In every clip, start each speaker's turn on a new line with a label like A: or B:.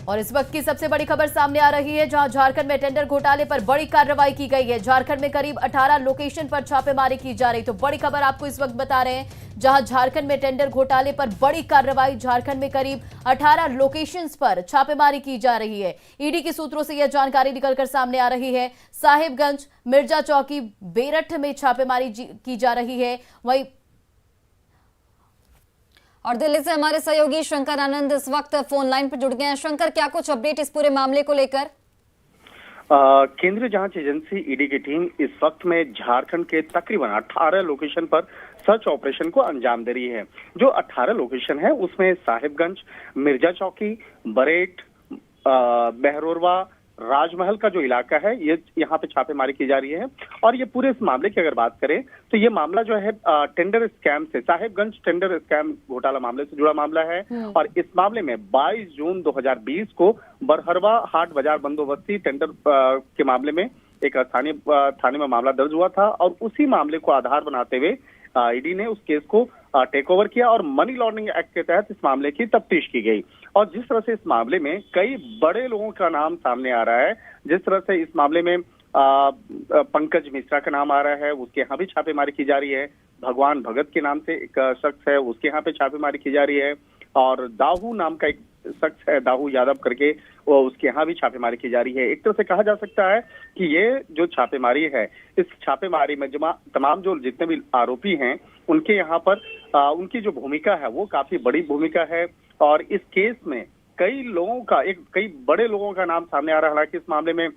A: और इस वक्त की सबसे बड़ी खबर सामने आ रही है, जहां झारखंड में टेंडर घोटाले पर बड़ी कार्रवाई की गई है। झारखंड में करीब 18 लोकेशन पर छापेमारी की जा रही। तो बड़ी खबर आपको इस वक्त बता रहे हैं, जहां झारखंड में टेंडर घोटाले पर बड़ी कार्रवाई। झारखंड में करीब 18 लोकेशंस पर छापेमारी की जा रही है। ईडी के सूत्रों से यह जानकारी निकलकर सामने आ रही है। साहिबगंज, मिर्जा चौकी, बेरठ में छापेमारी की जा रही है। वहीं
B: और दिल्ली से हमारे सहयोगी शंकर आनंद इस वक्त फोन लाइन पर जुड़ गए हैं। शंकर, क्या कुछ अपडेट इस पूरे मामले को लेकर?
C: केंद्रीय जांच एजेंसी ईडी की टीम इस वक्त में झारखंड के तकरीबन 18 लोकेशन पर सर्च ऑपरेशन को अंजाम दे रही है। जो 18 लोकेशन है उसमें साहिबगंज, मिर्जा चौकी, बरेट, बहरोरवा, राजमहल का जो इलाका है ये यहाँ पे छापेमारी की जा रही है। और ये पूरे इस मामले की अगर बात करें तो ये मामला जो है टेंडर स्कैम से, साहिबगंज टेंडर स्कैम घोटाला मामले से जुड़ा मामला है। और इस मामले में 22 जून 2020 को बरहरवा हाट बाजार बंदोबस्ती टेंडर के मामले में एक स्थानीय थाने में मामला दर्ज हुआ था। और उसी मामले को आधार बनाते हुए ईडी ने उस केस को टेक ओवर किया और मनी लॉन्ड्रिंग एक्ट के तहत इस मामले की तफ्तीश की गई। और जिस तरह से इस मामले में कई बड़े लोगों का नाम सामने आ रहा है, जिस तरह से इस मामले में पंकज मिश्रा का नाम आ रहा है, उसके यहाँ भी छापेमारी की जा रही है। भगवान भगत के नाम से एक शख्स है, उसके यहाँ पे छापेमारी की जा रही है। और दाहू नाम का एक शख्स है, दाहू यादव करके, वो उसके यहाँ भी छापेमारी की जा रही है। एक तरह से कहा जा सकता है कि ये जो छापेमारी है, इस छापेमारी में तमाम जो जितने भी आरोपी हैं उनके यहाँ पर उनकी जो भूमिका है वो काफी बड़ी भूमिका है। और इस केस में कई बड़े लोगों का नाम सामने आ रहा है। हालांकि इस मामले में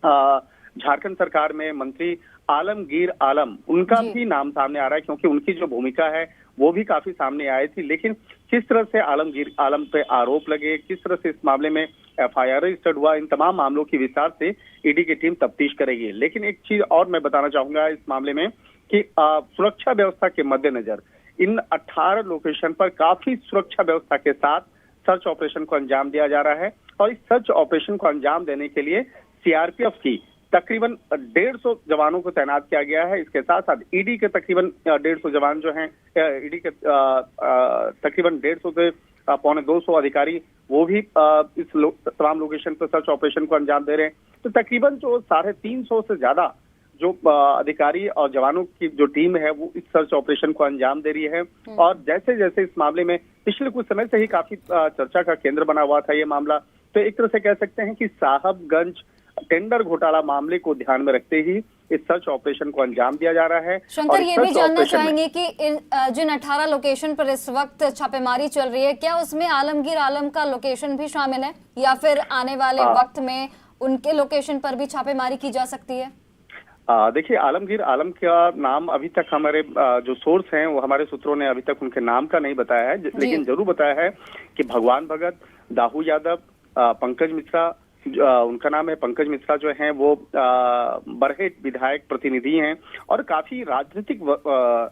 C: झारखंड सरकार में मंत्री आलमगीर आलम, उनका भी नाम सामने आ रहा है, क्योंकि उनकी जो भूमिका है वो भी काफी सामने आई थी। लेकिन किस तरह से आलमगीर आलम पे आरोप लगे, किस तरह से इस मामले में एफआईआर रजिस्टर्ड हुआ, इन तमाम मामलों की विस्तार से ईडी की टीम तफ्तीश करेगी। लेकिन एक चीज और मैं बताना चाहूंगा इस मामले में कि सुरक्षा व्यवस्था के मद्देनजर इन 18 लोकेशन पर काफी सुरक्षा व्यवस्था के साथ सर्च ऑपरेशन को अंजाम दिया जा रहा है। और इस सर्च ऑपरेशन को अंजाम देने के लिए सीआरपीएफ की तकरीबन 150 जवानों को तैनात किया गया है। इसके साथ साथ ईडी के तकरीबन 150 जवान जो हैं, ईडी के तकरीबन 150 से पौने 200 अधिकारी वो भी इस तमाम लोकेशन पर सर्च ऑपरेशन को अंजाम दे रहे हैं। तो तकरीबन जो 350 से ज्यादा जो अधिकारी और जवानों की जो टीम है वो इस सर्च ऑपरेशन को अंजाम दे रही है। और जैसे जैसे इस मामले में पिछले कुछ समय से ही काफी चर्चा का केंद्र बना हुआ था ये मामला, तो एक तरह से कह सकते हैं कि साहबगंज टेंडर घोटाला मामले को ध्यान में रखते ही इस सर्च ऑपरेशन को अंजाम दिया जा रहा है।
B: शंकर, ये भी जानना चाहेंगे कि जिन 18 लोकेशन पर इस वक्त छापेमारी चल रही है, क्या उसमें आलमगीर आलम का लोकेशन भी शामिल है, या फिर आने वाले वक्त में उनके लोकेशन पर भी छापेमारी की जा सकती है?
C: देखिए, आलमगीर आलम का नाम अभी तक हमारे जो सोर्स हैं वो हमारे सूत्रों ने अभी तक उनके नाम का नहीं बताया है, लेकिन जरूर बताया है कि भगवान भगत, दाहू यादव, पंकज मिश्रा, उनका नाम है पंकज मिश्रा, जो हैं वो बरहेट विधायक प्रतिनिधि हैं और काफी राजनीतिक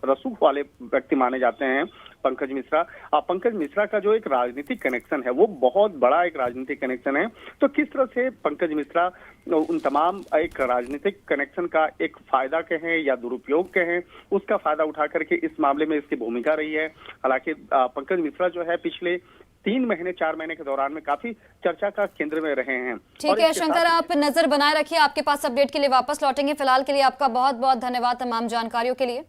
C: रसूख वाले व्यक्ति माने जाते हैं पंकज मिश्रा। पंकज मिश्रा का जो एक राजनीतिक कनेक्शन है वो बहुत बड़ा एक राजनीतिक कनेक्शन है। तो किस तरह से पंकज मिश्रा उन तमाम एक राजनीतिक कनेक्शन का एक फायदा कहें या दुरुपयोग कहें, उसका फायदा उठा करके इस मामले में इसकी भूमिका रही है। हालांकि पंकज मिश्रा जो है पिछले 4 महीने के दौरान में काफी चर्चा का केंद्र में रहे हैं।
B: ठीक है शंकर, आप नजर बनाए रखिए, आपके पास अपडेट के लिए वापस लौटेंगे। फिलहाल के लिए आपका बहुत बहुत धन्यवाद तमाम जानकारियों के लिए।